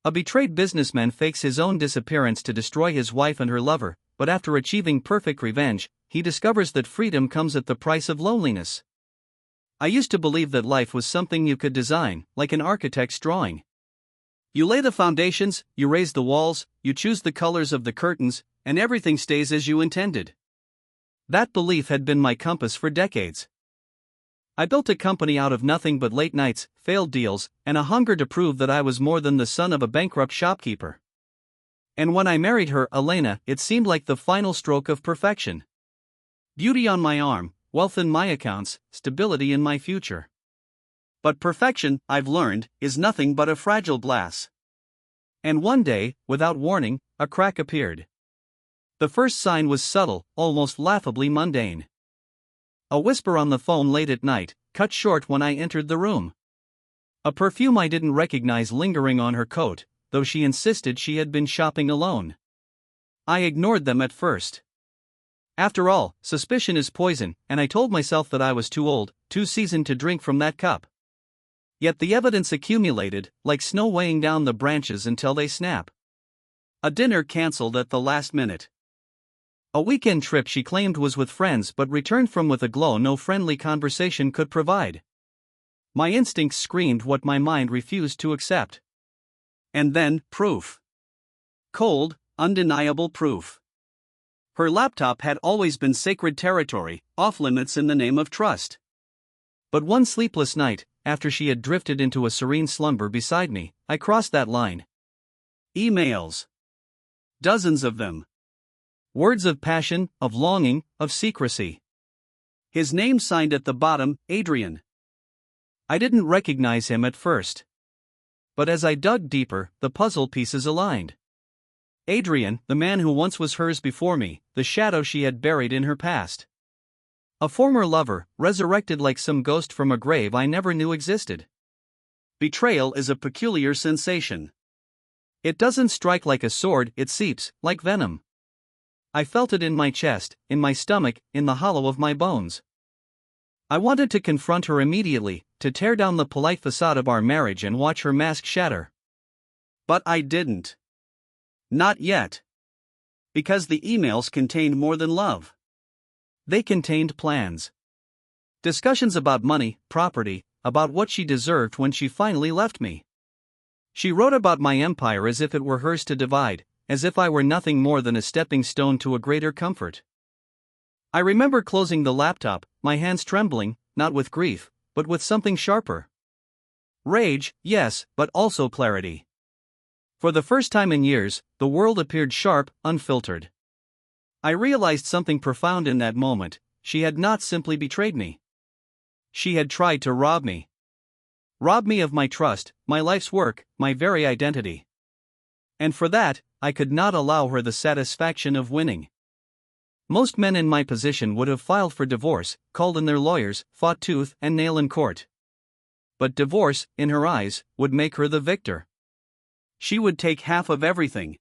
A betrayed businessman fakes his own disappearance to destroy his wife and her lover, but after achieving perfect revenge, he discovers that freedom comes at the price of loneliness. I used to believe that life was something you could design, like an architect's drawing. You lay the foundations, you raise the walls, you choose the colors of the curtains, and everything stays as you intended. That belief had been my compass for decades. I built a company out of nothing but late nights, failed deals, and a hunger to prove that I was more than the son of a bankrupt shopkeeper. And when I married her, Elena, it seemed like the final stroke of perfection. Beauty on my arm, wealth in my accounts, stability in my future. But perfection, I've learned, is nothing but a fragile glass. And one day, without warning, a crack appeared. The first sign was subtle, almost laughably mundane. A whisper on the phone late at night, cut short when I entered the room. A perfume I didn't recognize lingering on her coat, though she insisted she had been shopping alone. I ignored them at first. After all, suspicion is poison, and I told myself that I was too old, too seasoned to drink from that cup. Yet the evidence accumulated, like snow weighing down the branches until they snap. A dinner cancelled at the last minute. A weekend trip she claimed was with friends but returned from with a glow no friendly conversation could provide. My instincts screamed what my mind refused to accept. And then, proof. Cold, undeniable proof. Her laptop had always been sacred territory, off-limits in the name of trust. But one sleepless night, after she had drifted into a serene slumber beside me, I crossed that line. Emails. Dozens of them. Words of passion, of longing, of secrecy. His name signed at the bottom, Adrian. I didn't recognize him at first. But as I dug deeper, the puzzle pieces aligned. Adrian, the man who once was hers before me, the shadow she had buried in her past. A former lover, resurrected like some ghost from a grave I never knew existed. Betrayal is a peculiar sensation. It doesn't strike like a sword, it seeps, like venom. I felt it in my chest, in my stomach, in the hollow of my bones. I wanted to confront her immediately, to tear down the polite facade of our marriage and watch her mask shatter. But I didn't. Not yet. Because the emails contained more than love. They contained plans. Discussions about money, property, about what she deserved when she finally left me. She wrote about my empire as if it were hers to divide, as if I were nothing more than a stepping stone to a greater comfort. I remember closing the laptop, my hands trembling, not with grief, but with something sharper. Rage, yes, but also clarity. For the first time in years, the world appeared sharp, unfiltered. I realized something profound in that moment. She had not simply betrayed me. She had tried to rob me. Rob me of my trust, my life's work, my very identity. And for that, I could not allow her the satisfaction of winning. Most men in my position would have filed for divorce, called in their lawyers, fought tooth and nail in court. But divorce, in her eyes, would make her the victor. She would take half of everything.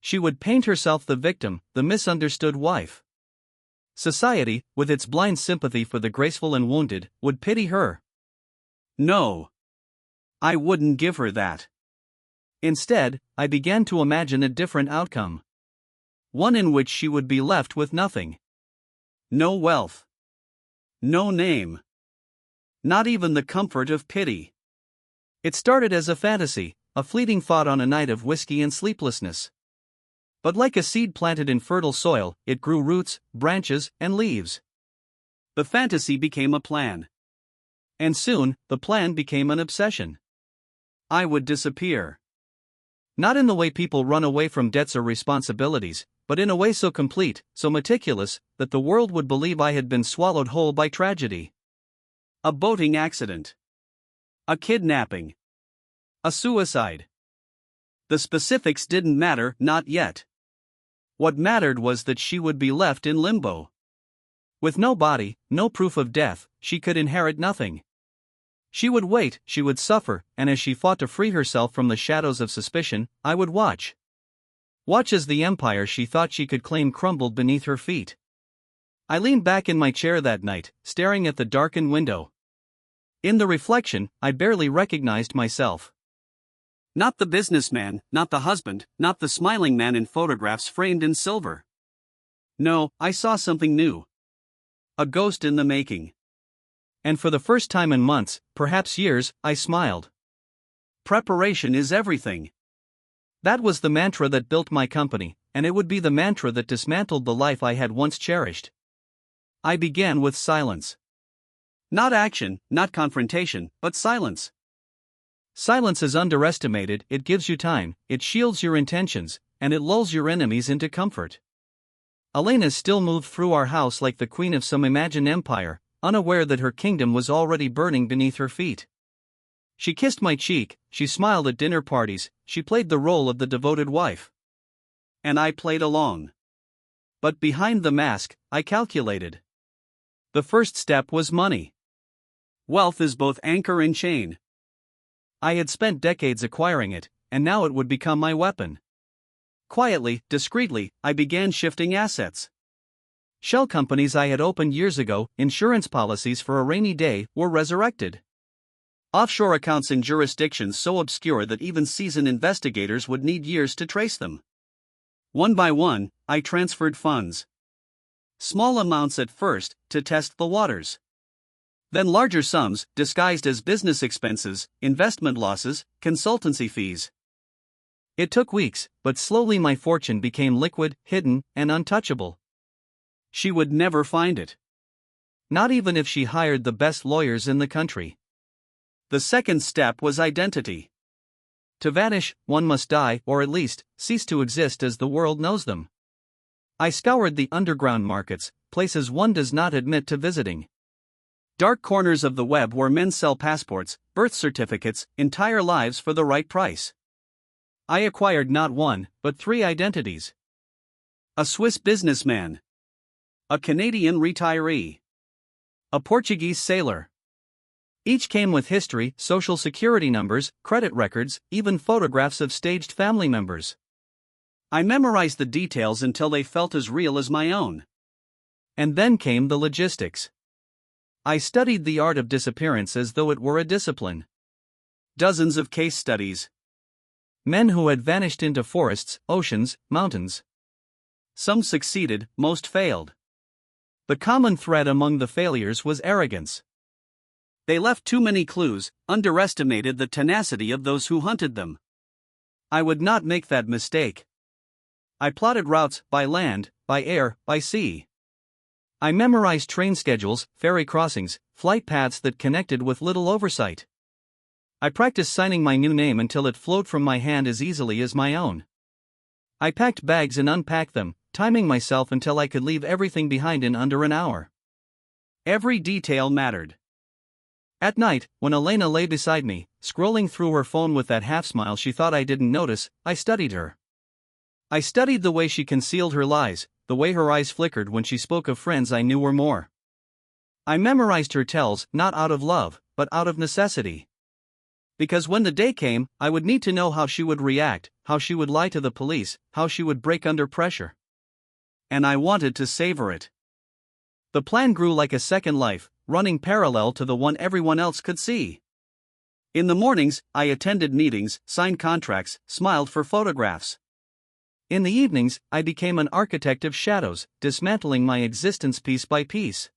She would paint herself the victim, the misunderstood wife. Society, with its blind sympathy for the graceful and wounded, would pity her. No. I wouldn't give her that. Instead, I began to imagine a different outcome. One in which she would be left with nothing. No wealth. No name. Not even the comfort of pity. It started as a fantasy, a fleeting thought on a night of whiskey and sleeplessness. But like a seed planted in fertile soil, it grew roots, branches, and leaves. The fantasy became a plan. And soon, the plan became an obsession. I would disappear. Not in the way people run away from debts or responsibilities, but in a way so complete, so meticulous, that the world would believe I had been swallowed whole by tragedy. A boating accident. A kidnapping. A suicide. The specifics didn't matter, not yet. What mattered was that she would be left in limbo. With no body, no proof of death, she could inherit nothing. She would wait, she would suffer, and as she fought to free herself from the shadows of suspicion, I would watch. Watch as the empire she thought she could claim crumbled beneath her feet. I leaned back in my chair that night, staring at the darkened window. In the reflection, I barely recognized myself. Not the businessman, not the husband, not the smiling man in photographs framed in silver. No, I saw something new. A ghost in the making. And for the first time in months, perhaps years, I smiled. Preparation is everything. That was the mantra that built my company, and it would be the mantra that dismantled the life I had once cherished. I began with silence. Not action, not confrontation, but silence. Silence is underestimated. It gives you time, it shields your intentions, and it lulls your enemies into comfort. Elena still moved through our house like the queen of some imagined empire, unaware that her kingdom was already burning beneath her feet. She kissed my cheek, she smiled at dinner parties, she played the role of the devoted wife. And I played along. But behind the mask, I calculated. The first step was money. Wealth is both anchor and chain. I had spent decades acquiring it, and now it would become my weapon. Quietly, discreetly, I began shifting assets. Shell companies I had opened years ago, insurance policies for a rainy day, were resurrected. Offshore accounts in jurisdictions so obscure that even seasoned investigators would need years to trace them. One by one, I transferred funds. Small amounts at first, to test the waters. Then larger sums, disguised as business expenses, investment losses, consultancy fees. It took weeks, but slowly my fortune became liquid, hidden, and untouchable. She would never find it. Not even if she hired the best lawyers in the country. The second step was identity. To vanish, one must die, or at least, cease to exist as the world knows them. I scoured the underground markets, places one does not admit to visiting. Dark corners of the web where men sell passports, birth certificates, entire lives for the right price. I acquired not one, but 3 identities. A Swiss businessman. A Canadian retiree. A Portuguese sailor. Each came with history, social security numbers, credit records, even photographs of staged family members. I memorized the details until they felt as real as my own. And then came the logistics. I studied the art of disappearance as though it were a discipline. Dozens of case studies. Men who had vanished into forests, oceans, mountains. Some succeeded, most failed. The common thread among the failures was arrogance. They left too many clues, underestimated the tenacity of those who hunted them. I would not make that mistake. I plotted routes, by land, by air, by sea. I memorized train schedules, ferry crossings, flight paths that connected with little oversight. I practiced signing my new name until it flowed from my hand as easily as my own. I packed bags and unpacked them, timing myself until I could leave everything behind in under an hour. Every detail mattered. At night, when Elena lay beside me, scrolling through her phone with that half-smile she thought I didn't notice, I studied her. I studied the way she concealed her lies, the way her eyes flickered when she spoke of friends I knew were more. I memorized her tells, not out of love, but out of necessity. Because when the day came, I would need to know how she would react, how she would lie to the police, how she would break under pressure. And I wanted to savor it. The plan grew like a second life, running parallel to the one everyone else could see. In the mornings, I attended meetings, signed contracts, smiled for photographs. In the evenings, I became an architect of shadows, dismantling my existence piece by piece.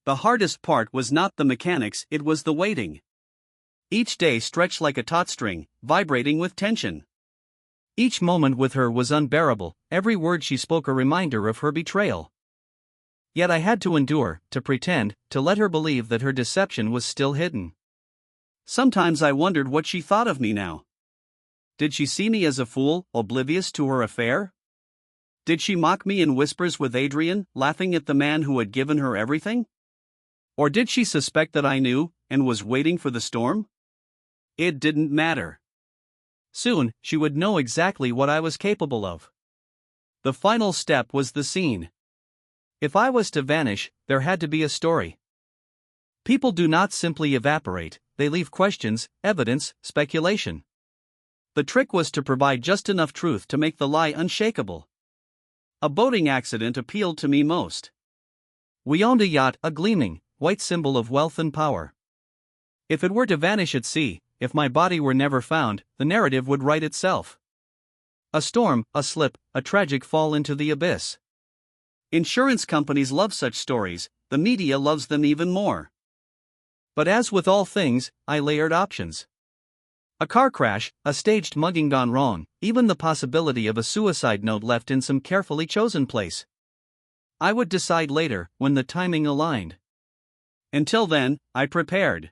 The hardest part was not the mechanics, it was the waiting. Each day stretched like a taut string, vibrating with tension. Each moment with her was unbearable, every word she spoke a reminder of her betrayal. Yet I had to endure, to pretend, to let her believe that her deception was still hidden. Sometimes I wondered what she thought of me now. Did she see me as a fool, oblivious to her affair? Did she mock me in whispers with Adrian, laughing at the man who had given her everything? Or did she suspect that I knew, and was waiting for the storm? It didn't matter. Soon, she would know exactly what I was capable of. The final step was the scene. If I was to vanish, there had to be a story. People do not simply evaporate, they leave questions, evidence, speculation. The trick was to provide just enough truth to make the lie unshakable. A boating accident appealed to me most. We owned a yacht, a gleaming, white symbol of wealth and power. If it were to vanish at sea, if my body were never found, the narrative would write itself. A storm, a slip, a tragic fall into the abyss. Insurance companies love such stories, the media loves them even more. But as with all things, I layered options. A car crash, a staged mugging gone wrong, even the possibility of a suicide note left in some carefully chosen place. I would decide later, when the timing aligned. Until then, I prepared.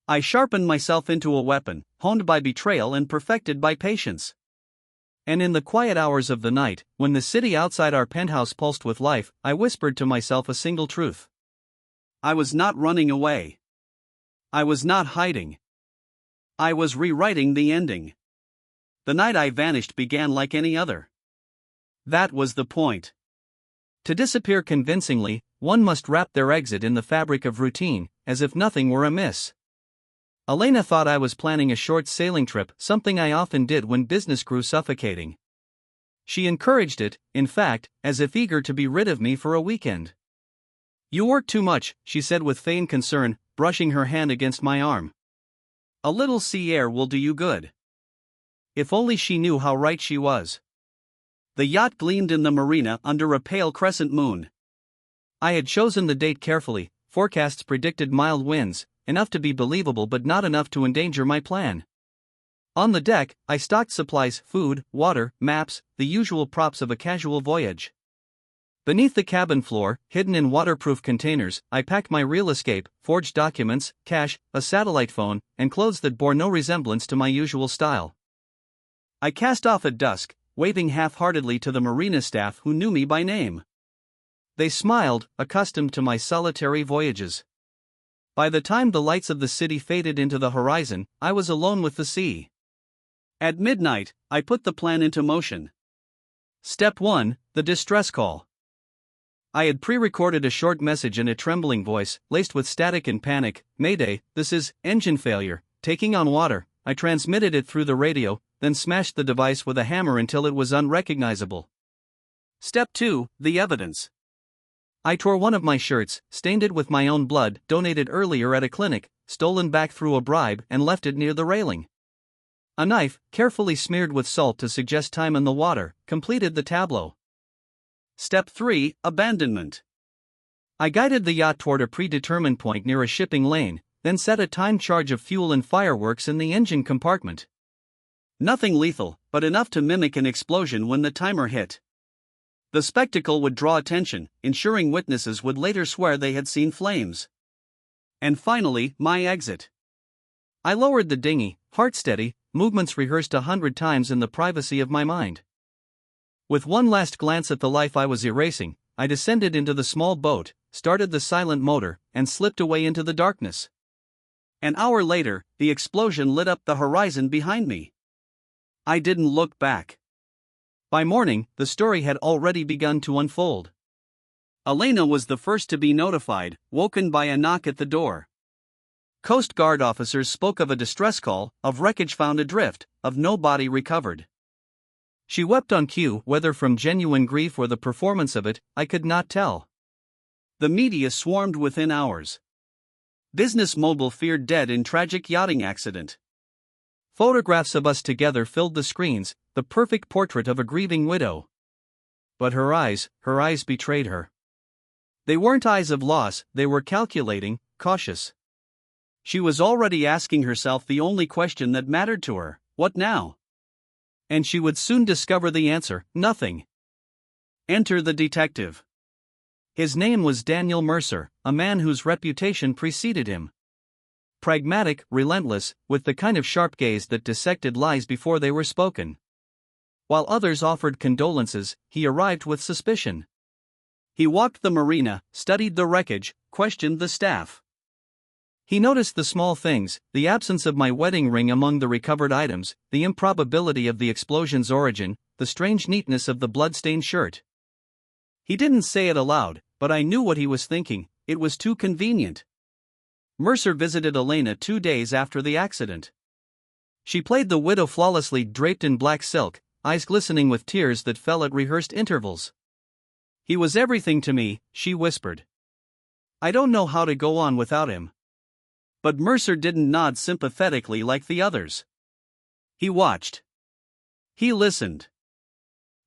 I sharpened myself into a weapon, honed by betrayal and perfected by patience. And in the quiet hours of the night, when the city outside our penthouse pulsed with life, I whispered to myself a single truth. I was not running away. I was not hiding. I was rewriting the ending. The night I vanished began like any other. That was the point. To disappear convincingly, one must wrap their exit in the fabric of routine, as if nothing were amiss. Elena thought I was planning a short sailing trip, something I often did when business grew suffocating. She encouraged it, in fact, as if eager to be rid of me for a weekend. "You work too much," she said with feigned concern, brushing her hand against my arm. "A little sea air will do you good." If only she knew how right she was. The yacht gleamed in the marina under a pale crescent moon. I had chosen the date carefully. Forecasts predicted mild winds, enough to be believable but not enough to endanger my plan. On the deck, I stocked supplies, food, water, maps, the usual props of a casual voyage. Beneath the cabin floor, hidden in waterproof containers, I packed my real escape, forged documents, cash, a satellite phone, and clothes that bore no resemblance to my usual style. I cast off at dusk, waving half-heartedly to the marina staff who knew me by name. They smiled, accustomed to my solitary voyages. By the time the lights of the city faded into the horizon, I was alone with the sea. At midnight, I put the plan into motion. Step 1, the distress call. I had pre-recorded a short message in a trembling voice, laced with static and panic. "Mayday, this is engine failure, taking on water." I transmitted it through the radio, then smashed the device with a hammer until it was unrecognizable. Step 2, the evidence. I tore one of my shirts, stained it with my own blood, donated earlier at a clinic, stolen back through a bribe, and left it near the railing. A knife, carefully smeared with salt to suggest time in the water, completed the tableau. Step 3, abandonment. I guided the yacht toward a predetermined point near a shipping lane, then set a timed charge of fuel and fireworks in the engine compartment. Nothing lethal, but enough to mimic an explosion when the timer hit. The spectacle would draw attention, ensuring witnesses would later swear they had seen flames. And finally, my exit. I lowered the dinghy, heart steady, movements rehearsed 100 times in the privacy of my mind. With one last glance at the life I was erasing, I descended into the small boat, started the silent motor, and slipped away into the darkness. An hour later, the explosion lit up the horizon behind me. I didn't look back. By morning, the story had already begun to unfold. Elena was the first to be notified, woken by a knock at the door. Coast Guard officers spoke of a distress call, of wreckage found adrift, of no body recovered. She wept on cue, whether from genuine grief or the performance of it, I could not tell. The media swarmed within hours. Business mogul feared dead in tragic yachting accident. Photographs of us together filled the screens, the perfect portrait of a grieving widow. But her eyes betrayed her. They weren't eyes of loss, they were calculating, cautious. She was already asking herself the only question that mattered to her: what now? And she would soon discover the answer: nothing. Enter the detective. His name was Daniel Mercer, a man whose reputation preceded him. Pragmatic, relentless, with the kind of sharp gaze that dissected lies before they were spoken. While others offered condolences, he arrived with suspicion. He walked the marina, studied the wreckage, questioned the staff. He noticed the small things: the absence of my wedding ring among the recovered items, the improbability of the explosion's origin, the strange neatness of the blood-stained shirt. He didn't say it aloud, but I knew what he was thinking: it was too convenient. Mercer visited Elena 2 days after the accident. She played the widow flawlessly draped in black silk, eyes glistening with tears that fell at rehearsed intervals. "He was everything to me," she whispered. "I don't know how to go on without him." But Mercer didn't nod sympathetically like the others. He watched. He listened.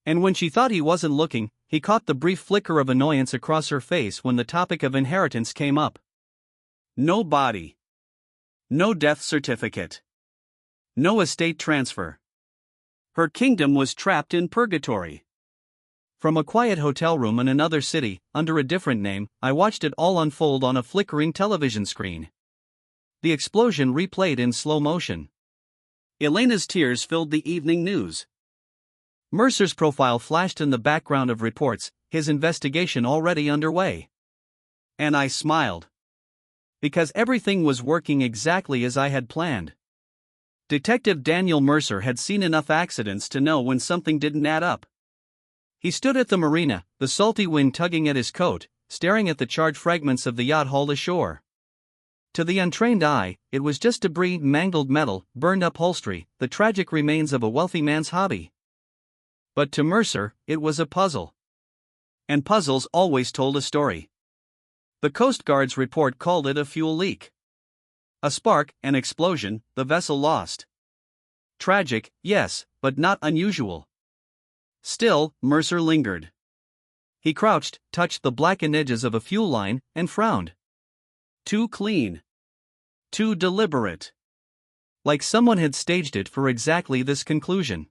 And when she thought he wasn't looking, he caught the brief flicker of annoyance across her face when the topic of inheritance came up. No body. No death certificate. No estate transfer. Her kingdom was trapped in purgatory. From a quiet hotel room in another city, under a different name, I watched it all unfold on a flickering television screen. The explosion replayed in slow motion. Elena's tears filled the evening news. Mercer's profile flashed in the background of reports, his investigation already underway. And I smiled. Because everything was working exactly as I had planned. Detective Daniel Mercer had seen enough accidents to know when something didn't add up. He stood at the marina, the salty wind tugging at his coat, staring at the charred fragments of the yacht hauled ashore. To the untrained eye, it was just debris, mangled metal, burned upholstery, the tragic remains of a wealthy man's hobby. But to Mercer, it was a puzzle. And puzzles always told a story. The Coast Guard's report called it a fuel leak. A spark, an explosion, the vessel lost. Tragic, yes, but not unusual. Still, Mercer lingered. He crouched, touched the blackened edges of a fuel line, and frowned. Too clean. Too deliberate. Like someone had staged it for exactly this conclusion.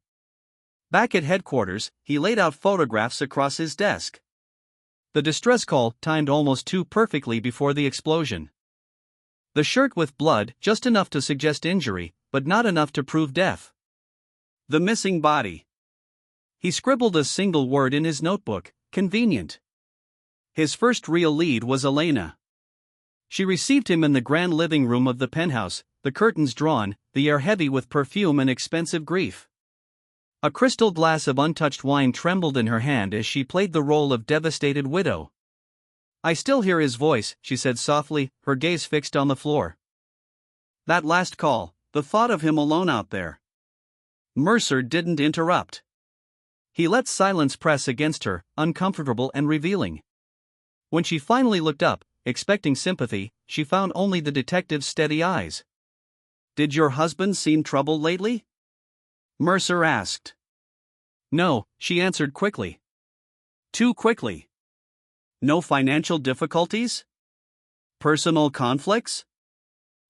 Back at headquarters, he laid out photographs across his desk. The distress call timed almost too perfectly before the explosion. The shirt with blood, just enough to suggest injury, but not enough to prove death. The missing body. He scribbled a single word in his notebook, convenient. His first real lead was Elena. She received him in the grand living room of the penthouse, the curtains drawn, the air heavy with perfume and expensive grief. A crystal glass of untouched wine trembled in her hand as she played the role of devastated widow. "I still hear his voice," she said softly, her gaze fixed on the floor. That last call, the thought of him alone out there. Mercer didn't interrupt. He let silence press against her, uncomfortable and revealing. When she finally looked up, expecting sympathy, she found only the detective's steady eyes. "Did your husband seem troubled lately?" Mercer asked. "No," she answered quickly. Too quickly. No financial difficulties? Personal conflicts?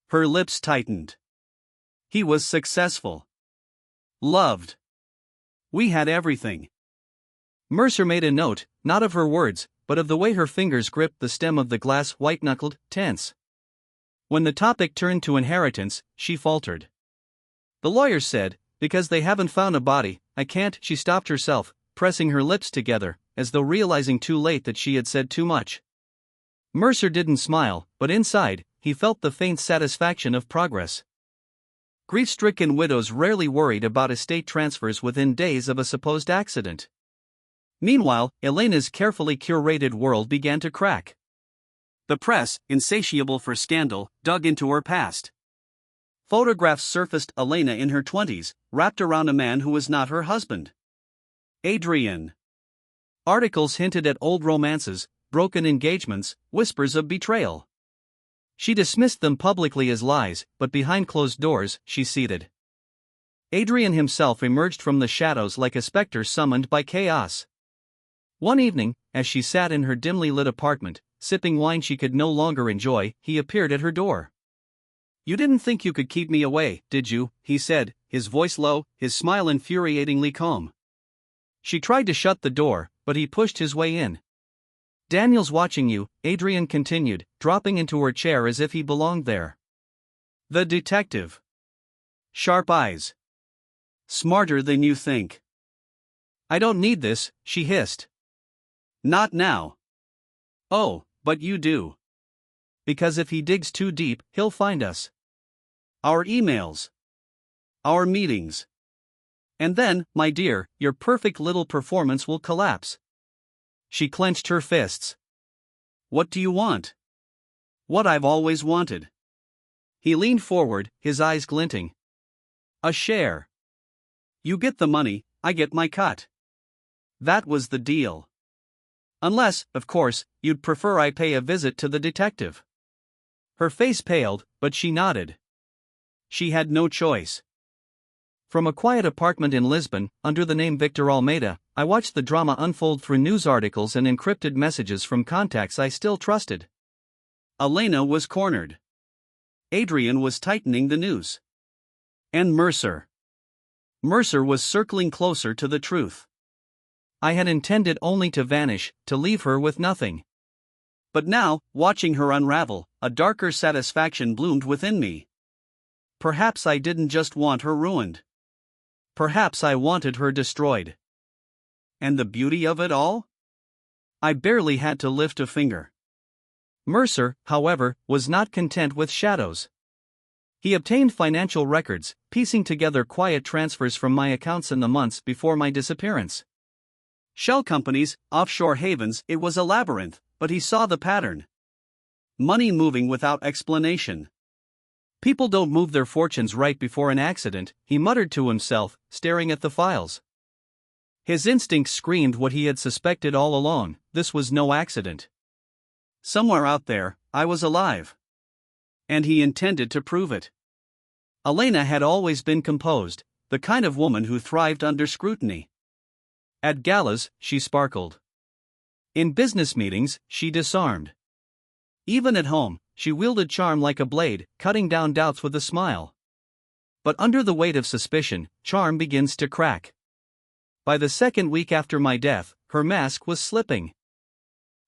Her lips tightened. He was successful. Loved. We had everything. Mercer made a note, not of her words, but of the way her fingers gripped the stem of the glass, white-knuckled, tense. When the topic turned to inheritance, she faltered. "The lawyers said, because they haven't found a body, I can't." She stopped herself, pressing her lips together, as though realizing too late that she had said too much. Mercer didn't smile, but inside, he felt the faint satisfaction of progress. Grief-stricken widows rarely worried about estate transfers within days of a supposed accident. Meanwhile, Elena's carefully curated world began to crack. The press, insatiable for scandal, dug into her past. Photographs surfaced Elena in her 20s, wrapped around a man who was not her husband. Adrian. Articles hinted at old romances, broken engagements, whispers of betrayal. She dismissed them publicly as lies, but behind closed doors, she ceded. Adrian himself emerged from the shadows like a specter summoned by chaos. One evening, as she sat in her dimly lit apartment, sipping wine she could no longer enjoy, he appeared at her door. "You didn't think you could keep me away, did you?" he said, his voice low, his smile infuriatingly calm. She tried to shut the door, but he pushed his way in. "Daniel's watching you," Adrian continued, dropping into her chair as if he belonged there. The detective. Sharp eyes. Smarter than you think. "I don't need this," she hissed. "Not now." "Oh, but you do." "Because if he digs too deep, he'll find us. Our emails. Our meetings. And then, my dear, your perfect little performance will collapse." She clenched her fists. "What do you want?" "What I've always wanted." He leaned forward, his eyes glinting. "A share. You get the money, I get my cut." That was the deal. Unless, of course, you'd prefer I pay a visit to the detective." Her face paled, but she nodded. She had no choice. From a quiet apartment in Lisbon, under the name Victor Almeida, I watched the drama unfold through news articles and encrypted messages from contacts I still trusted. Elena was cornered. Adrian was tightening the noose. And Mercer. Mercer was circling closer to the truth. I had intended only to vanish, to leave her with nothing. But now, watching her unravel, a darker satisfaction bloomed within me. Perhaps I didn't just want her ruined. Perhaps I wanted her destroyed. And the beauty of it all? I barely had to lift a finger. Mercer, however, was not content with shadows. He obtained financial records, piecing together quiet transfers from my accounts in the months before my disappearance. Shell companies, offshore havens, it was a labyrinth, but he saw the pattern. Money moving without explanation. People don't move their fortunes right before an accident, he muttered to himself, staring at the files. His instincts screamed what he had suspected all along: this was no accident. Somewhere out there, I was alive. And he intended to prove it. Elena had always been composed, the kind of woman who thrived under scrutiny. At galas, she sparkled. In business meetings, she disarmed. Even at home, she wielded charm like a blade, cutting down doubts with a smile. But under the weight of suspicion, charm begins to crack. By the second week after my death, her mask was slipping.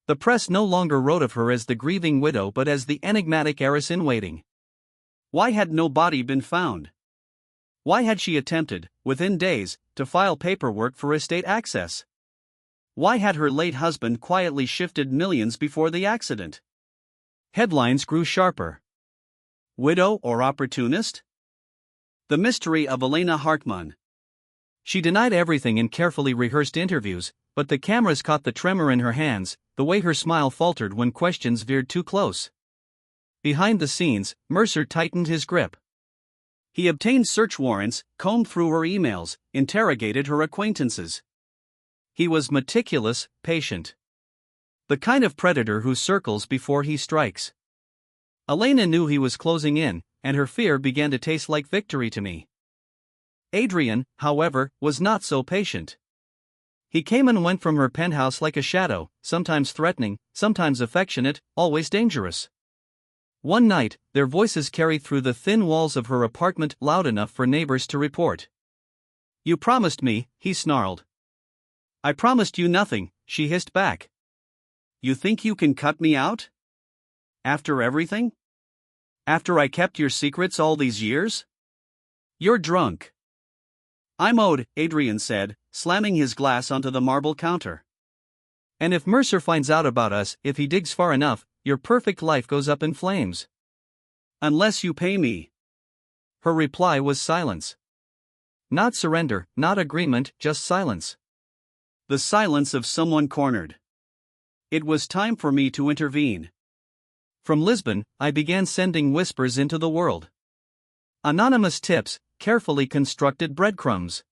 The press no longer wrote of her as the grieving widow but as the enigmatic heiress in waiting. Why had no body been found? Why had she attempted, within days, to file paperwork for estate access? Why had her late husband quietly shifted millions before the accident? Headlines grew sharper. Widow or opportunist? The mystery of Elena Hartmann. She denied everything in carefully rehearsed interviews, but the cameras caught the tremor in her hands, the way her smile faltered when questions veered too close. Behind the scenes, Mercer tightened his grip. He obtained search warrants, combed through her emails, interrogated her acquaintances. He was meticulous, patient. The kind of predator who circles before he strikes. Elena knew he was closing in, and her fear began to taste like victory to me. Adrian, however, was not so patient. He came and went from her penthouse like a shadow, sometimes threatening, sometimes affectionate, always dangerous. One night, their voices carried through the thin walls of her apartment loud enough for neighbors to report. "You promised me," he snarled. "I promised you nothing," she hissed back. "You think you can cut me out? After everything? After I kept your secrets all these years? You're drunk." "I'm owed," Adrian said, slamming his glass onto the marble counter. "And if Mercer finds out about us, if he digs far enough, your perfect life goes up in flames." "Unless you pay me." Her reply was silence. Not surrender, not agreement, just silence. The silence of someone cornered. It was time for me to intervene. From Lisbon, I began sending whispers into the world. Anonymous tips, carefully constructed breadcrumbs.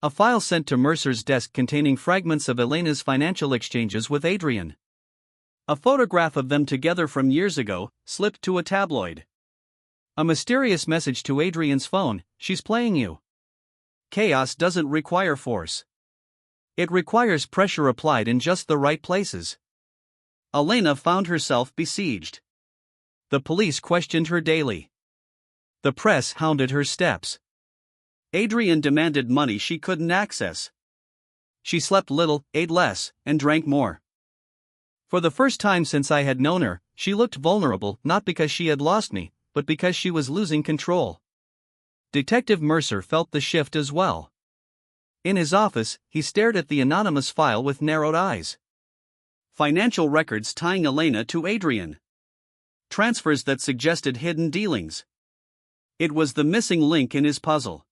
A file sent to Mercer's desk containing fragments of Elena's financial exchanges with Adrian. A photograph of them together from years ago, slipped to a tabloid. A mysterious message to Adrian's phone: "She's playing you." Chaos doesn't require force. It requires pressure applied in just the right places. Elena found herself besieged. The police questioned her daily. The press hounded her steps. Adrian demanded money she couldn't access. She slept little, ate less, and drank more. For the first time since I had known her, she looked vulnerable, not because she had lost me, but because she was losing control. Detective Mercer felt the shift as well. In his office, he stared at the anonymous file with narrowed eyes. Financial records tying Elena to Adrian. Transfers that suggested hidden dealings. It was the missing link in his puzzle.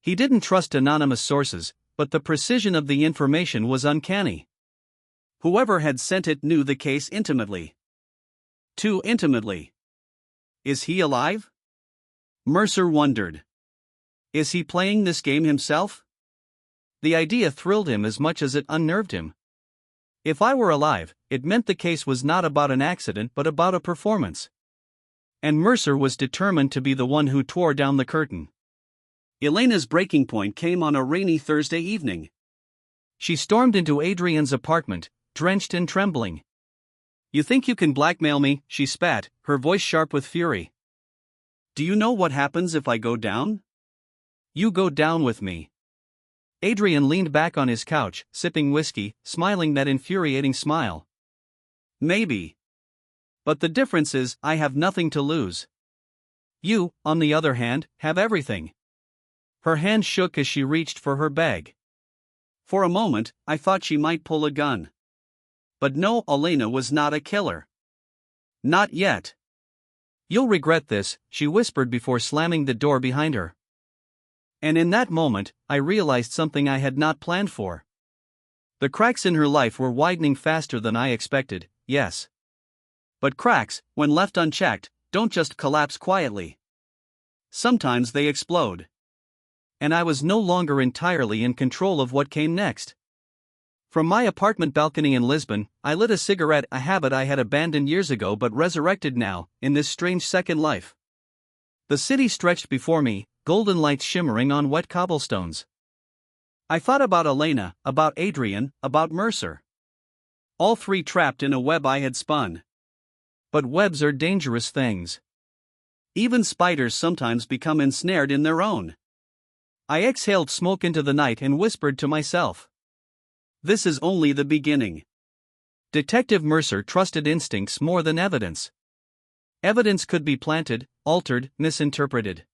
He didn't trust anonymous sources, but the precision of the information was uncanny. Whoever had sent it knew the case intimately. Too intimately. Is he alive? Mercer wondered. Is he playing this game himself? The idea thrilled him as much as it unnerved him. If I were alive, it meant the case was not about an accident but about a performance. And Mercer was determined to be the one who tore down the curtain. Elena's breaking point came on a rainy Thursday evening. She stormed into Adrian's apartment, drenched and trembling. "You think you can blackmail me?" she spat, her voice sharp with fury. "Do you know what happens if I go down?" "You go down with me." Adrian leaned back on his couch, sipping whiskey, smiling that infuriating smile. "Maybe. But the difference is, I have nothing to lose. You, on the other hand, have everything." Her hand shook as she reached for her bag. For a moment, I thought she might pull a gun. But no, Elena was not a killer. Not yet. "You'll regret this," she whispered before slamming the door behind her. And in that moment, I realized something I had not planned for. The cracks in her life were widening faster than I expected, yes. But cracks, when left unchecked, don't just collapse quietly. Sometimes they explode. And I was no longer entirely in control of what came next. From my apartment balcony in Lisbon, I lit a cigarette, a habit I had abandoned years ago but resurrected now, in this strange second life. The city stretched before me, golden lights shimmering on wet cobblestones. I thought about Elena, about Adrian, about Mercer. All three trapped in a web I had spun. But webs are dangerous things. Even spiders sometimes become ensnared in their own. I exhaled smoke into the night and whispered to myself. This is only the beginning. Detective Mercer trusted instincts more than evidence. Evidence could be planted, altered, misinterpreted.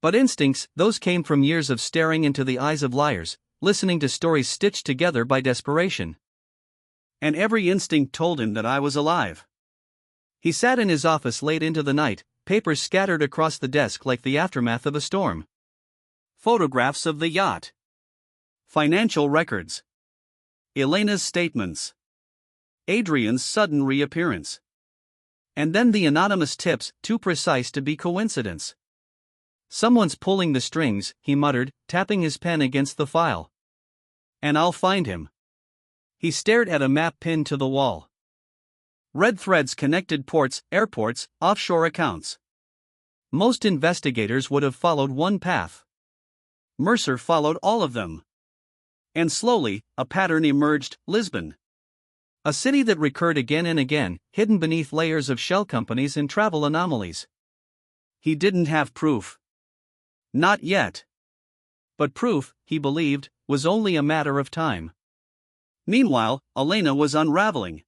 But instincts, those came from years of staring into the eyes of liars, listening to stories stitched together by desperation. And every instinct told him that I was alive. He sat in his office late into the night, papers scattered across the desk like the aftermath of a storm. Photographs of the yacht. Financial records. Elena's statements. Adrian's sudden reappearance. And then the anonymous tips, too precise to be coincidence. "Someone's pulling the strings," he muttered, tapping his pen against the file. "And I'll find him." He stared at a map pinned to the wall. Red threads connected ports, airports, offshore accounts. Most investigators would have followed one path. Mercer followed all of them. And slowly, a pattern emerged: Lisbon. A city that recurred again and again, hidden beneath layers of shell companies and travel anomalies. He didn't have proof. Not yet. But proof, he believed, was only a matter of time. Meanwhile, Elena was unraveling.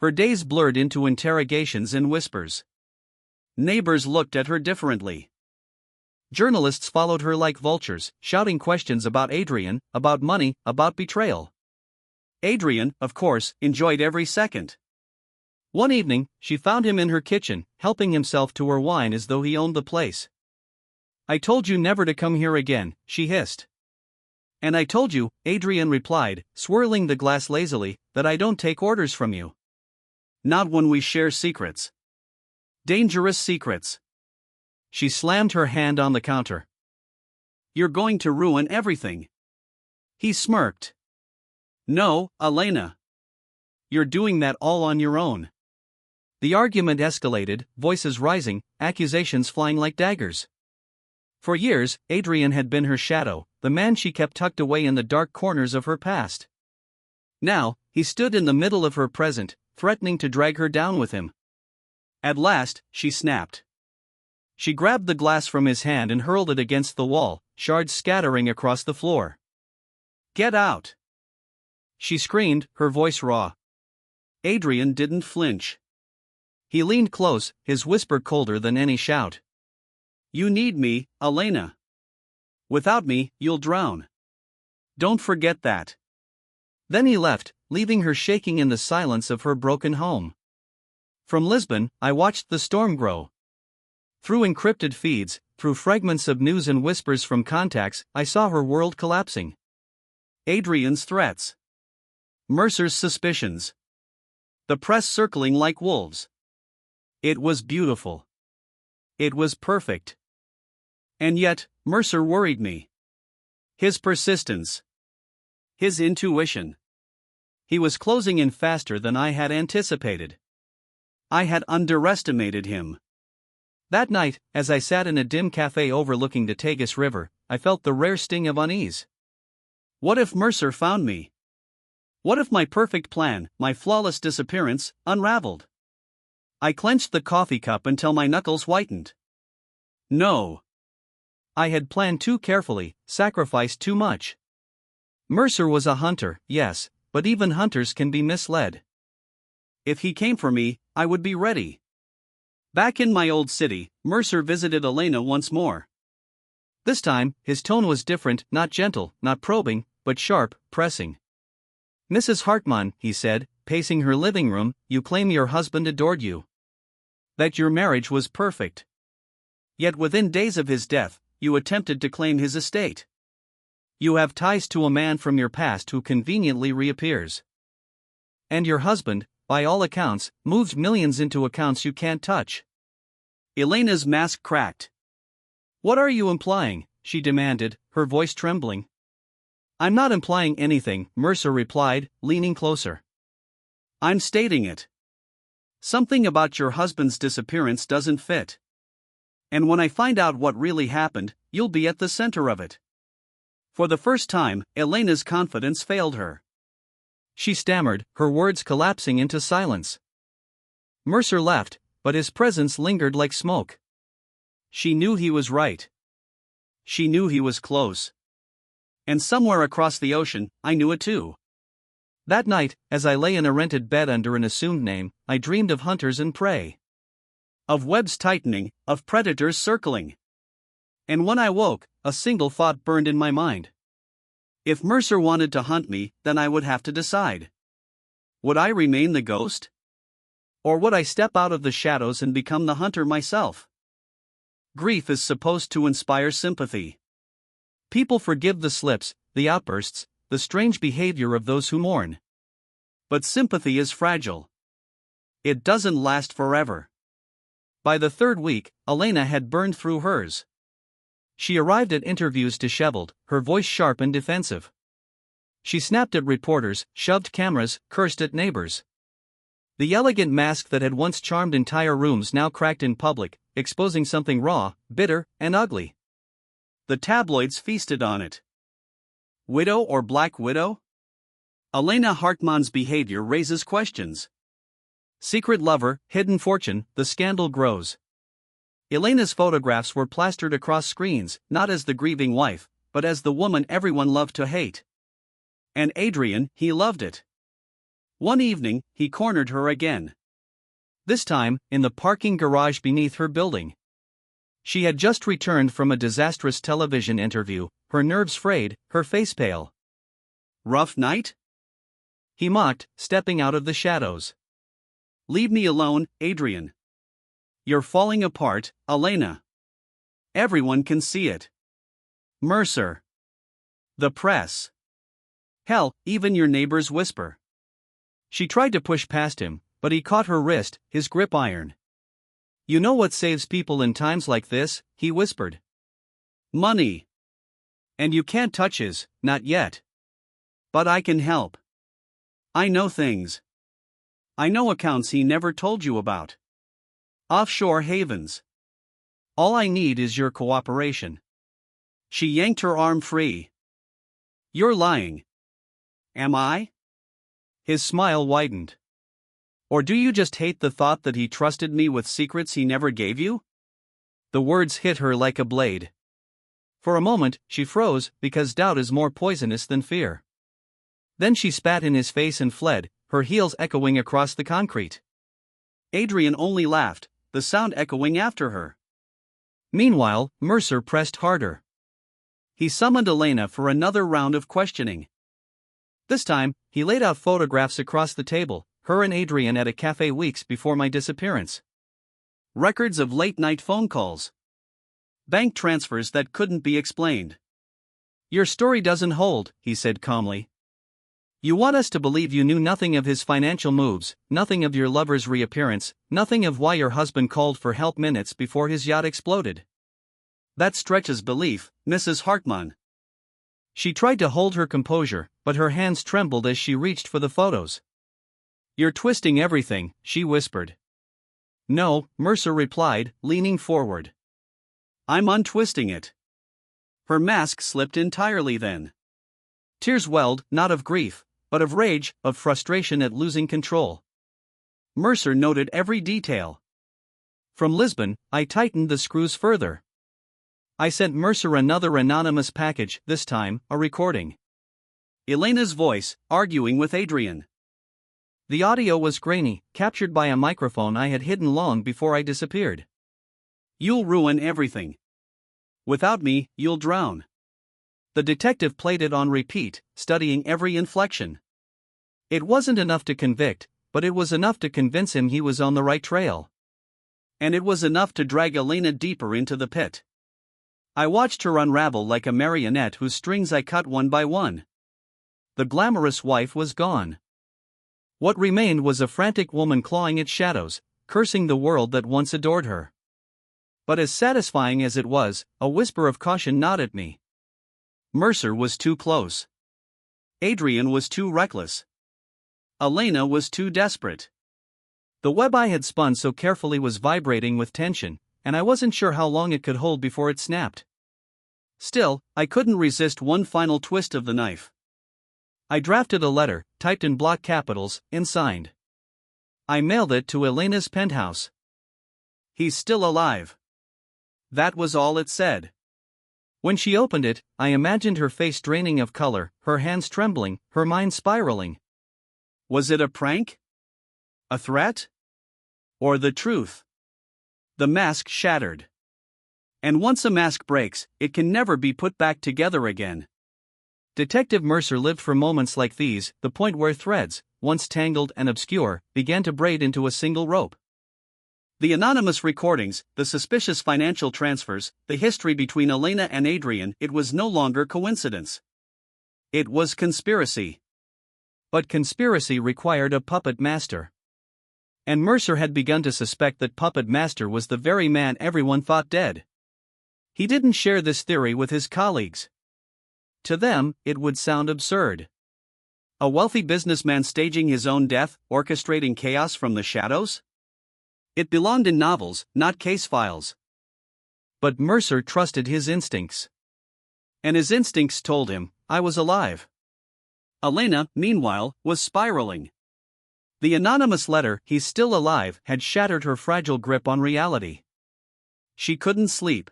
Her days blurred into interrogations and whispers. Neighbors looked at her differently. Journalists followed her like vultures, shouting questions about Adrian, about money, about betrayal. Adrian, of course, enjoyed every second. One evening, she found him in her kitchen, helping himself to her wine as though he owned the place. "I told you never to come here again," she hissed. "And I told you," Adrian replied, swirling the glass lazily, "that I don't take orders from you." "Not when we share secrets. Dangerous secrets." She slammed her hand on the counter. "You're going to ruin everything." He smirked. "No, Elena. You're doing that all on your own." The argument escalated, voices rising, accusations flying like daggers. For years, Adrian had been her shadow, the man she kept tucked away in the dark corners of her past. Now, he stood in the middle of her present, threatening to drag her down with him. At last, she snapped. She grabbed the glass from his hand and hurled it against the wall, shards scattering across the floor. "Get out!" she screamed, her voice raw. Adrian didn't flinch. He leaned close, his whisper colder than any shout. "You need me, Elena. Without me, you'll drown. Don't forget that." Then he left, leaving her shaking in the silence of her broken home. From Lisbon, I watched the storm grow. Through encrypted feeds, through fragments of news and whispers from contacts, I saw her world collapsing. Adrian's threats. Mercer's suspicions. The press circling like wolves. It was beautiful. It was perfect. And yet, Mercer worried me. His persistence. His intuition. He was closing in faster than I had anticipated. I had underestimated him. That night, as I sat in a dim cafe overlooking the Tagus River, I felt the rare sting of unease. What if Mercer found me? What if my perfect plan, my flawless disappearance, unraveled? I clenched the coffee cup until my knuckles whitened. No. I had planned too carefully, sacrificed too much. Mercer was a hunter, yes, but even hunters can be misled. If he came for me, I would be ready. Back in my old city, Mercer visited Elena once more. This time, his tone was different, not gentle, not probing, but sharp, pressing. "Mrs. Hartmann," he said, pacing her living room, "you claim your husband adored you. That your marriage was perfect. Yet within days of his death, you attempted to claim his estate. You have ties to a man from your past who conveniently reappears. And your husband, by all accounts, moved millions into accounts you can't touch." Elena's mask cracked. "What are you implying?" she demanded, her voice trembling. "I'm not implying anything," Mercer replied, leaning closer. "I'm stating it. Something about your husband's disappearance doesn't fit. And when I find out what really happened, you'll be at the center of it." For the first time, Elena's confidence failed her. She stammered, her words collapsing into silence. Mercer left, but his presence lingered like smoke. She knew he was right. She knew he was close. And somewhere across the ocean, I knew it too. That night, as I lay in a rented bed under an assumed name, I dreamed of hunters and prey. Of webs tightening, of predators circling. And when I woke, a single thought burned in my mind. If Mercer wanted to hunt me, then I would have to decide. Would I remain the ghost? Or would I step out of the shadows and become the hunter myself? Grief is supposed to inspire sympathy. People forgive the slips, the outbursts, the strange behavior of those who mourn. But sympathy is fragile. It doesn't last forever. By the third week, Elena had burned through hers. She arrived at interviews disheveled, her voice sharp and defensive. She snapped at reporters, shoved cameras, cursed at neighbors. The elegant mask that had once charmed entire rooms now cracked in public, exposing something raw, bitter, and ugly. The tabloids feasted on it. Widow or Black Widow? Elena Hartmann's behavior raises questions. Secret lover, hidden fortune, the scandal grows. Elena's photographs were plastered across screens, not as the grieving wife, but as the woman everyone loved to hate. And Adrian, he loved it. One evening, he cornered her again. This time, in the parking garage beneath her building. She had just returned from a disastrous television interview, her nerves frayed, her face pale. "Rough night?" he mocked, stepping out of the shadows. "Leave me alone, Adrian. You're falling apart, Elena. Everyone can see it. Mercer. The press. Hell, even your neighbors whisper." She tried to push past him, but he caught her wrist, his grip iron. "You know what saves people in times like this?" he whispered. "Money. And you can't touch his, not yet. But I can help. I know things. I know accounts he never told you about. Offshore havens. All I need is your cooperation." She yanked her arm free. "You're lying." "Am I?" His smile widened. "Or do you just hate the thought that he trusted me with secrets he never gave you?" The words hit her like a blade. For a moment, she froze, because doubt is more poisonous than fear. Then she spat in his face and fled, her heels echoing across the concrete. Adrian only laughed, the sound echoing after her. Meanwhile, Mercer pressed harder. He summoned Elena for another round of questioning. This time, he laid out photographs across the table, her and Adrian at a cafe weeks before my disappearance. Records of late-night phone calls. Bank transfers that couldn't be explained. "Your story doesn't hold," he said calmly. "You want us to believe you knew nothing of his financial moves, nothing of your lover's reappearance, nothing of why your husband called for help minutes before his yacht exploded." That stretches belief, Mrs. Hartmann. She tried to hold her composure, but her hands trembled as she reached for the photos. "You're twisting everything," she whispered. "No," Mercer replied, leaning forward. "I'm untwisting it." Her mask slipped entirely then. Tears welled, not of grief, but of rage, of frustration at losing control. Mercer noted every detail. From Lisbon, I tightened the screws further. I sent Mercer another anonymous package, this time, a recording. Elena's voice, arguing with Adrian. The audio was grainy, captured by a microphone I had hidden long before I disappeared. "You'll ruin everything. Without me, you'll drown." The detective played it on repeat, studying every inflection. It wasn't enough to convict, but it was enough to convince him he was on the right trail. And it was enough to drag Elena deeper into the pit. I watched her unravel like a marionette whose strings I cut one by one. The glamorous wife was gone. What remained was a frantic woman clawing at shadows, cursing the world that once adored her. But as satisfying as it was, a whisper of caution gnawed at me. Mercer was too close. Adrian was too reckless. Elena was too desperate. The web I had spun so carefully was vibrating with tension, and I wasn't sure how long it could hold before it snapped. Still, I couldn't resist one final twist of the knife. I drafted a letter, typed in block capitals, and signed. I mailed it to Elena's penthouse. "He's still alive." That was all it said. When she opened it, I imagined her face draining of color, her hands trembling, her mind spiraling. Was it a prank? A threat? Or the truth? The mask shattered. And once a mask breaks, it can never be put back together again. Detective Mercer lived for moments like these, the point where threads, once tangled and obscure, began to braid into a single rope. The anonymous recordings, the suspicious financial transfers, the history between Elena and Adrian, it was no longer coincidence. It was conspiracy. But conspiracy required a puppet master. And Mercer had begun to suspect that puppet master was the very man everyone thought dead. He didn't share this theory with his colleagues. To them, it would sound absurd. A wealthy businessman staging his own death, orchestrating chaos from the shadows? It belonged in novels, not case files. But Mercer trusted his instincts. And his instincts told him, I was alive. Elena, meanwhile, was spiraling. The anonymous letter, "He's still alive," had shattered her fragile grip on reality. She couldn't sleep.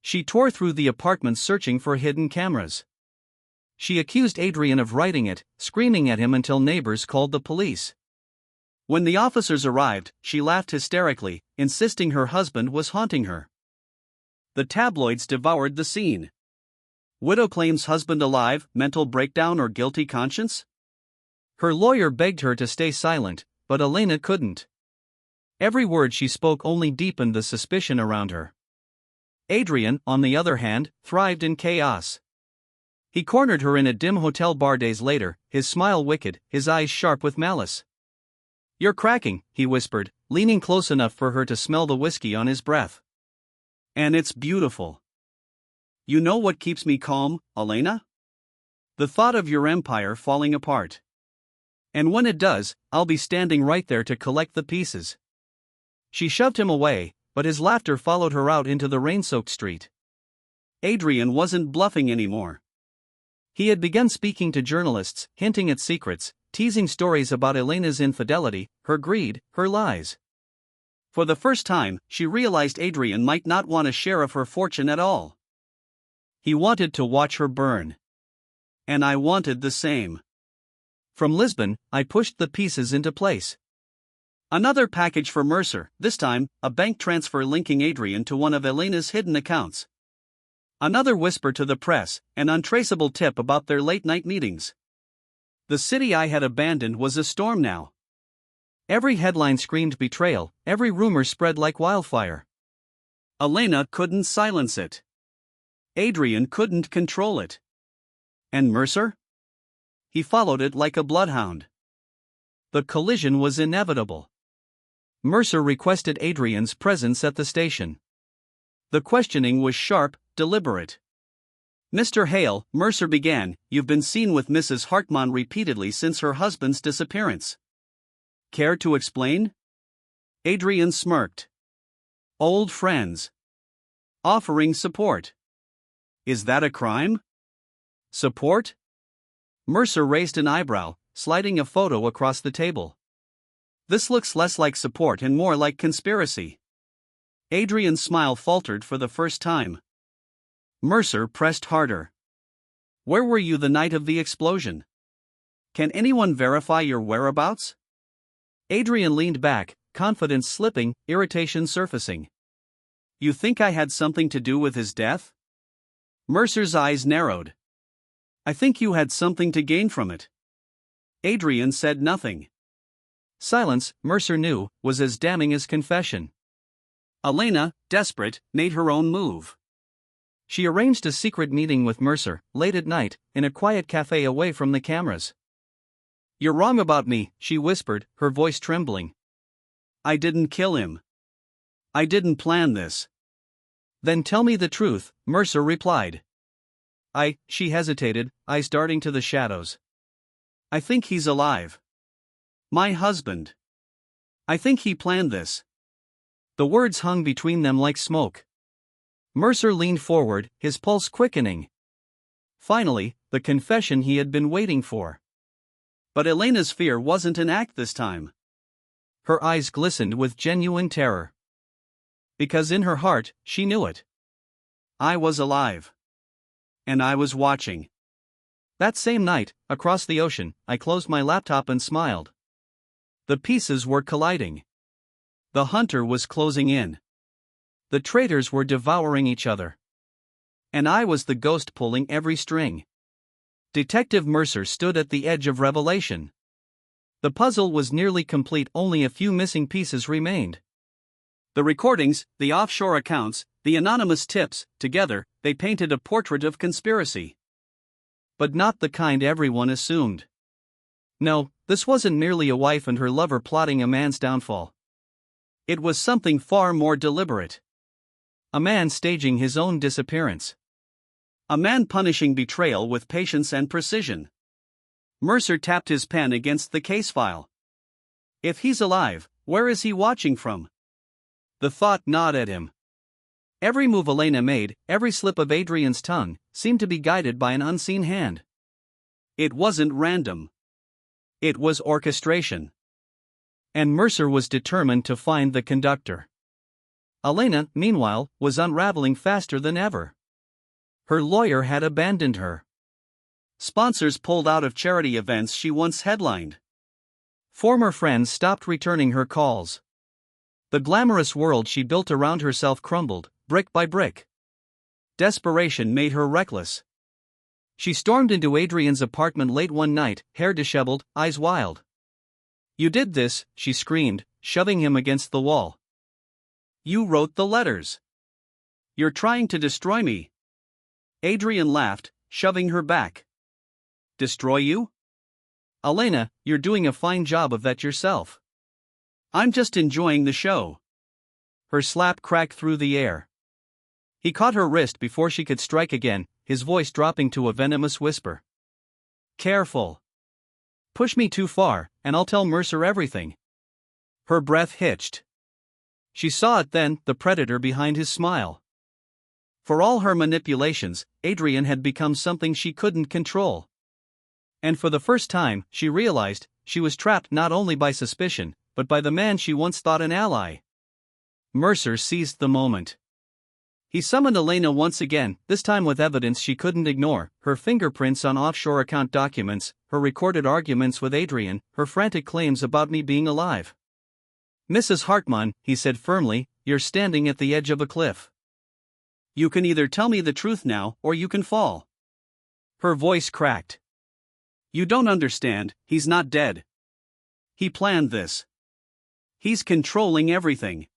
She tore through the apartment searching for hidden cameras. She accused Adrian of writing it, screaming at him until neighbors called the police. When the officers arrived, she laughed hysterically, insisting her husband was haunting her. The tabloids devoured the scene. Widow claims husband alive, mental breakdown or guilty conscience? Her lawyer begged her to stay silent, but Elena couldn't. Every word she spoke only deepened the suspicion around her. Adrian, on the other hand, thrived in chaos. He cornered her in a dim hotel bar days later, his smile wicked, his eyes sharp with malice. "You're cracking," he whispered, leaning close enough for her to smell the whiskey on his breath. "And it's beautiful. You know what keeps me calm, Elena? The thought of your empire falling apart. And when it does, I'll be standing right there to collect the pieces." She shoved him away, but his laughter followed her out into the rain-soaked street. Adrian wasn't bluffing anymore. He had begun speaking to journalists, hinting at secrets, teasing stories about Elena's infidelity, her greed, her lies. For the first time, she realized Adrian might not want a share of her fortune at all. He wanted to watch her burn. And I wanted the same. From Lisbon, I pushed the pieces into place. Another package for Mercer, this time, a bank transfer linking Adrian to one of Elena's hidden accounts. Another whisper to the press, an untraceable tip about their late-night meetings. The city I had abandoned was a storm now. Every headline screamed betrayal, every rumor spread like wildfire. Elena couldn't silence it. Adrian couldn't control it. And Mercer? He followed it like a bloodhound. The collision was inevitable. Mercer requested Adrian's presence at the station. The questioning was sharp, deliberate. Mr. Hale, Mercer began, you've been seen with Mrs. Hartmann repeatedly since her husband's disappearance. Care to explain? Adrian smirked. Old friends. Offering support. Is that a crime? Support? Mercer raised an eyebrow, sliding a photo across the table. This looks less like support and more like conspiracy. Adrian's smile faltered for the first time. Mercer pressed harder. Where were you the night of the explosion? Can anyone verify your whereabouts? Adrian leaned back, confidence slipping, irritation surfacing. You think I had something to do with his death? Mercer's eyes narrowed. I think you had something to gain from it. Adrian said nothing. Silence, Mercer knew, was as damning as confession. Elena, desperate, made her own move. She arranged a secret meeting with Mercer, late at night, in a quiet cafe away from the cameras. You're wrong about me, she whispered, her voice trembling. I didn't kill him. I didn't plan this. Then tell me the truth, Mercer replied. She hesitated, eyes darting to the shadows. I think he's alive. My husband. I think he planned this. The words hung between them like smoke. Mercer leaned forward, his pulse quickening. Finally, the confession he had been waiting for. But Elena's fear wasn't an act this time. Her eyes glistened with genuine terror. Because in her heart, she knew it. I was alive. And I was watching. That same night, across the ocean, I closed my laptop and smiled. The pieces were colliding. The hunter was closing in. The traitors were devouring each other. And I was the ghost pulling every string. Detective Mercer stood at the edge of revelation. The puzzle was nearly complete, only a few missing pieces remained. The recordings, the offshore accounts, the anonymous tips, together, they painted a portrait of conspiracy. But not the kind everyone assumed. No, this wasn't merely a wife and her lover plotting a man's downfall. It was something far more deliberate. A man staging his own disappearance. A man punishing betrayal with patience and precision. Mercer tapped his pen against the case file. If he's alive, where is he watching from? The thought gnawed at him. Every move Elena made, every slip of Adrian's tongue, seemed to be guided by an unseen hand. It wasn't random. It was orchestration. And Mercer was determined to find the conductor. Elena, meanwhile, was unraveling faster than ever. Her lawyer had abandoned her. Sponsors pulled out of charity events she once headlined. Former friends stopped returning her calls. The glamorous world she built around herself crumbled, brick by brick. Desperation made her reckless. She stormed into Adrian's apartment late one night, hair disheveled, eyes wild. You did this, she screamed, shoving him against the wall. You wrote the letters. You're trying to destroy me. Adrian laughed, shoving her back. Destroy you? Elena, you're doing a fine job of that yourself. I'm just enjoying the show. Her slap cracked through the air. He caught her wrist before she could strike again, his voice dropping to a venomous whisper. Careful. Push me too far, and I'll tell Mercer everything. Her breath hitched. She saw it then, the predator behind his smile. For all her manipulations, Adrian had become something she couldn't control. And for the first time, she realized, she was trapped not only by suspicion, but by the man she once thought an ally. Mercer seized the moment. He summoned Elena once again, this time with evidence she couldn't ignore, her fingerprints on offshore account documents, her recorded arguments with Adrian, her frantic claims about me being alive. Mrs. Hartmann, he said firmly, you're standing at the edge of a cliff. You can either tell me the truth now, or you can fall. Her voice cracked. You don't understand, he's not dead. He planned this. He's controlling everything.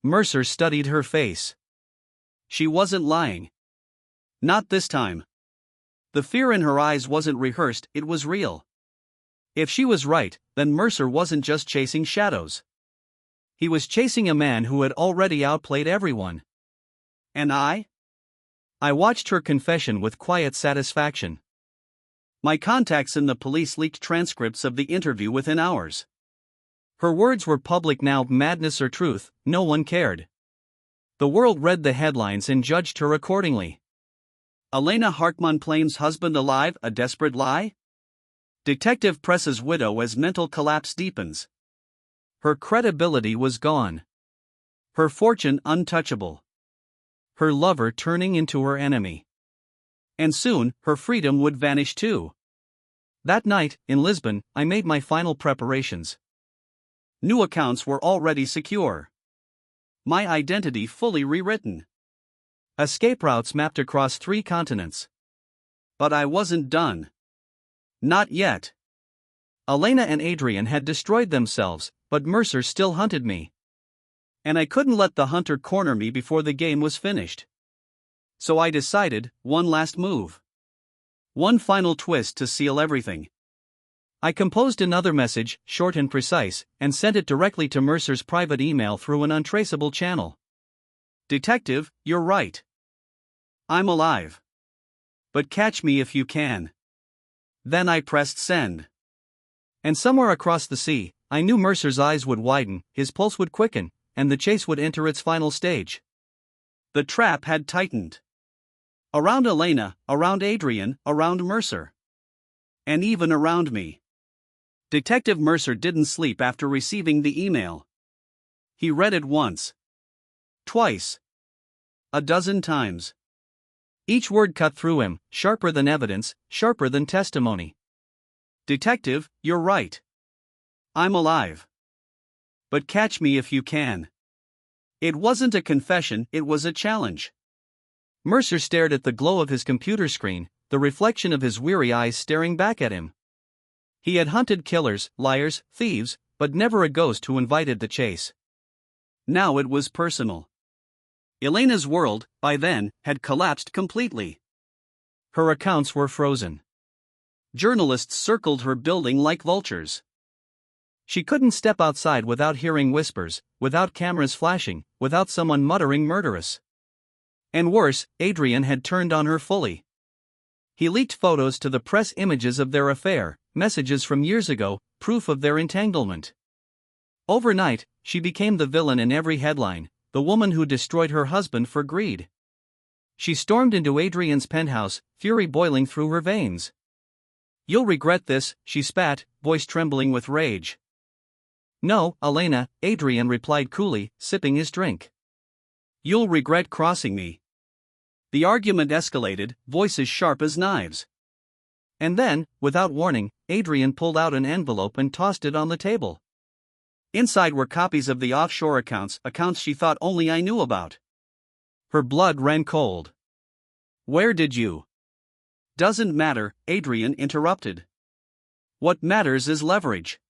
Mercer studied her face. She wasn't lying. Not this time. The fear in her eyes wasn't rehearsed, it was real. If she was right, then Mercer wasn't just chasing shadows. He was chasing a man who had already outplayed everyone. And I? I watched her confession with quiet satisfaction. My contacts in the police leaked transcripts of the interview within hours. Her words were public now, madness or truth, no one cared. The world read the headlines and judged her accordingly. Elena Hartmann-Plain's husband alive, a desperate lie? Detective presses widow as mental collapse deepens. Her credibility was gone. Her fortune untouchable. Her lover turning into her enemy. And soon, her freedom would vanish too. That night, in Lisbon, I made my final preparations. New accounts were already secure. My identity fully rewritten. Escape routes mapped across 3 continents. But I wasn't done. Not yet. Elena and Adrian had destroyed themselves, but Mercer still hunted me. And I couldn't let the hunter corner me before the game was finished. So I decided, one last move. One final twist to seal everything. I composed another message, short and precise, and sent it directly to Mercer's private email through an untraceable channel. Detective, you're right. I'm alive. But catch me if you can. Then I pressed send. And somewhere across the sea, I knew Mercer's eyes would widen, his pulse would quicken, and the chase would enter its final stage. The trap had tightened. Around Elena, around Adrian, around Mercer. And even around me. Detective Mercer didn't sleep after receiving the email. He read it once. Twice. A dozen times. Each word cut through him, sharper than evidence, sharper than testimony. Detective, you're right. I'm alive. But catch me if you can. It wasn't a confession, it was a challenge. Mercer stared at the glow of his computer screen, the reflection of his weary eyes staring back at him. He had hunted killers, liars, thieves, but never a ghost who invited the chase. Now it was personal. Elena's world, by then, had collapsed completely. Her accounts were frozen. Journalists circled her building like vultures. She couldn't step outside without hearing whispers, without cameras flashing, without someone muttering murderous. And worse, Adrian had turned on her fully. He leaked photos to the press, images of their affair, messages from years ago, proof of their entanglement. Overnight, she became the villain in every headline, the woman who destroyed her husband for greed. She stormed into Adrian's penthouse, fury boiling through her veins. "You'll regret this," she spat, voice trembling with rage. "No, Elena," Adrian replied coolly, sipping his drink. "You'll regret crossing me." The argument escalated, voices sharp as knives. And then, without warning, Adrian pulled out an envelope and tossed it on the table. Inside were copies of the offshore accounts she thought only I knew about. Her blood ran cold. "Where did you?" "Doesn't matter," Adrian interrupted. "What matters is leverage.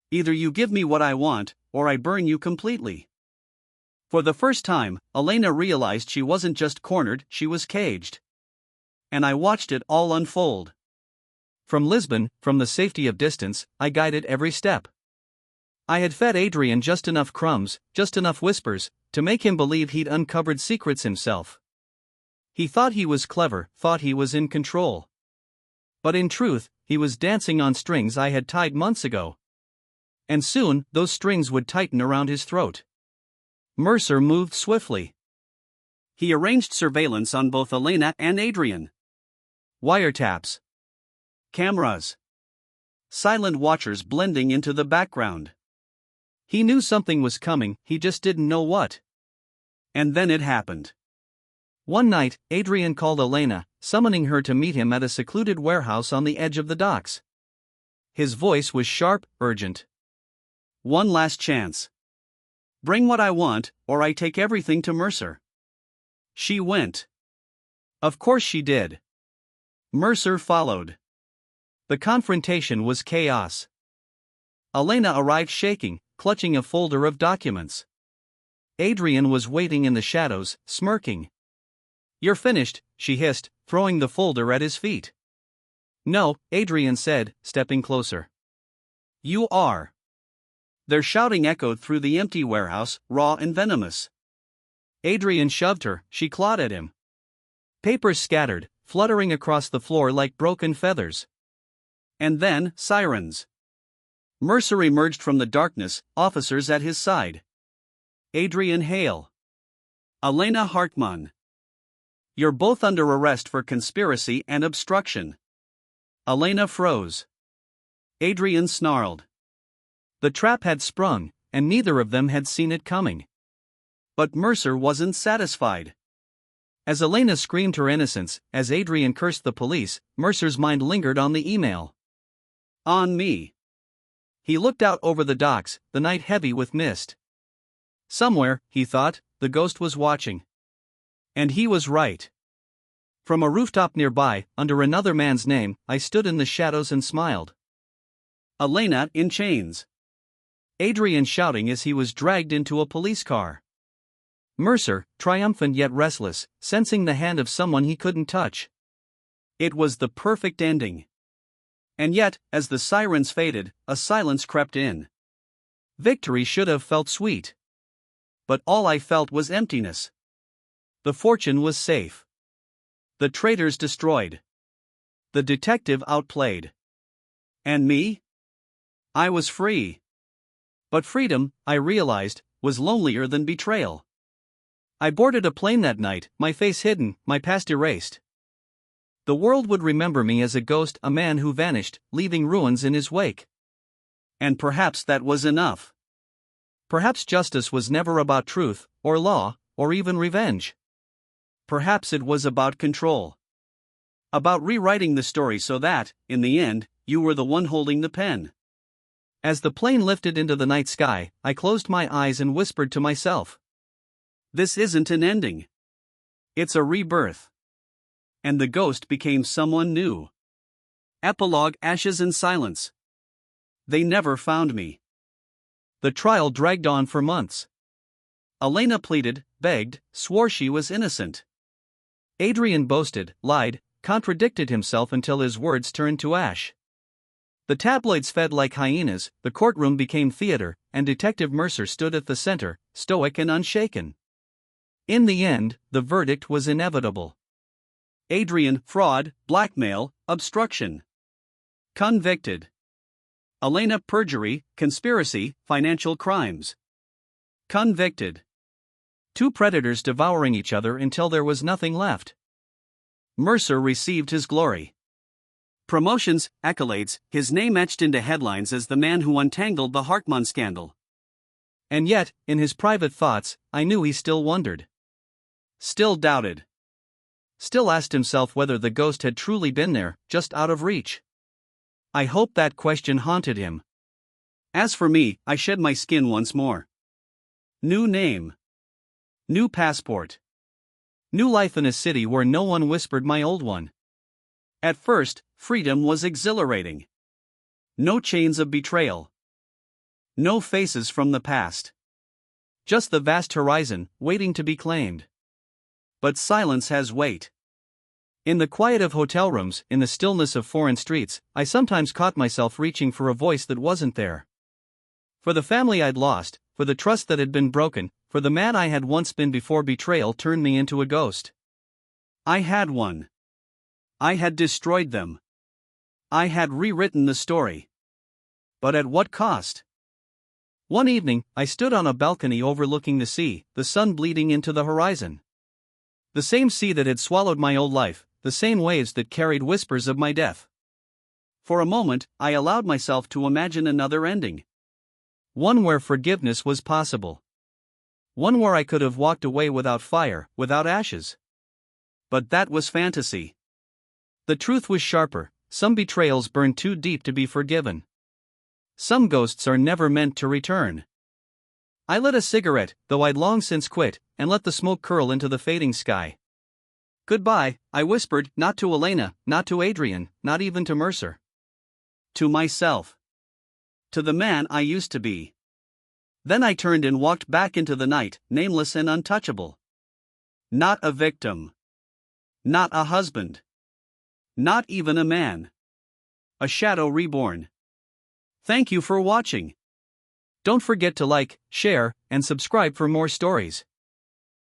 Either you give me what I want, or I burn you completely." For the first time, Elena realized she wasn't just cornered, she was caged. And I watched it all unfold. From Lisbon, from the safety of distance, I guided every step. I had fed Adrian just enough crumbs, just enough whispers, to make him believe he'd uncovered secrets himself. He thought he was clever, thought he was in control. But in truth, he was dancing on strings I had tied months ago. And soon, those strings would tighten around his throat. Mercer moved swiftly. He arranged surveillance on both Elena and Adrian. Wiretaps. Cameras. Silent watchers blending into the background. He knew something was coming, he just didn't know what. And then it happened. One night, Adrian called Elena, summoning her to meet him at a secluded warehouse on the edge of the docks. His voice was sharp, urgent. "One last chance. Bring what I want, or I take everything to Mercer." She went. Of course she did. Mercer followed. The confrontation was chaos. Elena arrived shaking, clutching a folder of documents. Adrian was waiting in the shadows, smirking. "You're finished," she hissed, throwing the folder at his feet. "No," Adrian said, stepping closer. "You are." Their shouting echoed through the empty warehouse, raw and venomous. Adrian shoved her, she clawed at him. Papers scattered, fluttering across the floor like broken feathers. And then, sirens. Mercer emerged from the darkness, officers at his side. Adrian Hale. Elena Hartmann. You're both under arrest for conspiracy and obstruction. Elena froze. Adrian snarled. The trap had sprung, and neither of them had seen it coming. But Mercer wasn't satisfied. As Elena screamed her innocence, as Adrian cursed the police, Mercer's mind lingered on the email. On me. He looked out over the docks, the night heavy with mist. Somewhere, he thought, the ghost was watching. And he was right. From a rooftop nearby, under another man's name, I stood in the shadows and smiled. Elena in chains. Adrian shouting as he was dragged into a police car. Mercer, triumphant yet restless, sensing the hand of someone he couldn't touch. It was the perfect ending. And yet, as the sirens faded, a silence crept in. Victory should have felt sweet. But all I felt was emptiness. The fortune was safe. The traitors destroyed. The detective outplayed. And me? I was free. But freedom, I realized, was lonelier than betrayal. I boarded a plane that night, my face hidden, my past erased. The world would remember me as a ghost, a man who vanished, leaving ruins in his wake. And perhaps that was enough. Perhaps justice was never about truth, or law, or even revenge. Perhaps it was about control. About rewriting the story so that, in the end, you were the one holding the pen. As the plane lifted into the night sky, I closed my eyes and whispered to myself. This isn't an ending. It's a rebirth. And the ghost became someone new. Epilogue: Ashes and Silence. They never found me. The trial dragged on for months. Elena pleaded, begged, swore she was innocent. Adrian boasted, lied, contradicted himself until his words turned to ash. The tabloids fed like hyenas, the courtroom became theater, and Detective Mercer stood at the center, stoic and unshaken. In the end, the verdict was inevitable. Adrian, fraud, blackmail, obstruction. Convicted. Elena, perjury, conspiracy, financial crimes. Convicted. Two predators devouring each other until there was nothing left. Mercer received his glory. Promotions, accolades, his name etched into headlines as the man who untangled the Hartmann scandal. And yet, in his private thoughts, I knew he still wondered. Still doubted. Still asked himself whether the ghost had truly been there, just out of reach. I hope that question haunted him. As for me, I shed my skin once more. New name. New passport. New life in a city where no one whispered my old one. At first, freedom was exhilarating. No chains of betrayal. No faces from the past. Just the vast horizon, waiting to be claimed. But silence has weight. In the quiet of hotel rooms, in the stillness of foreign streets, I sometimes caught myself reaching for a voice that wasn't there. For the family I'd lost, for the trust that had been broken, for the man I had once been before betrayal turned me into a ghost. I had one. I had destroyed them. I had rewritten the story. But at what cost? One evening, I stood on a balcony overlooking the sea, the sun bleeding into the horizon. The same sea that had swallowed my old life, the same waves that carried whispers of my death. For a moment, I allowed myself to imagine another ending. One where forgiveness was possible. One where I could have walked away without fire, without ashes. But that was fantasy. The truth was sharper. Some betrayals burn too deep to be forgiven. Some ghosts are never meant to return. I lit a cigarette, though I'd long since quit, and let the smoke curl into the fading sky. Goodbye, I whispered, not to Elena, not to Adrian, not even to Mercer. To myself. To the man I used to be. Then I turned and walked back into the night, nameless and untouchable. Not a victim. Not a husband. Not even a man. A shadow reborn. Thank you for watching. Don't forget to like, share, and subscribe for more stories.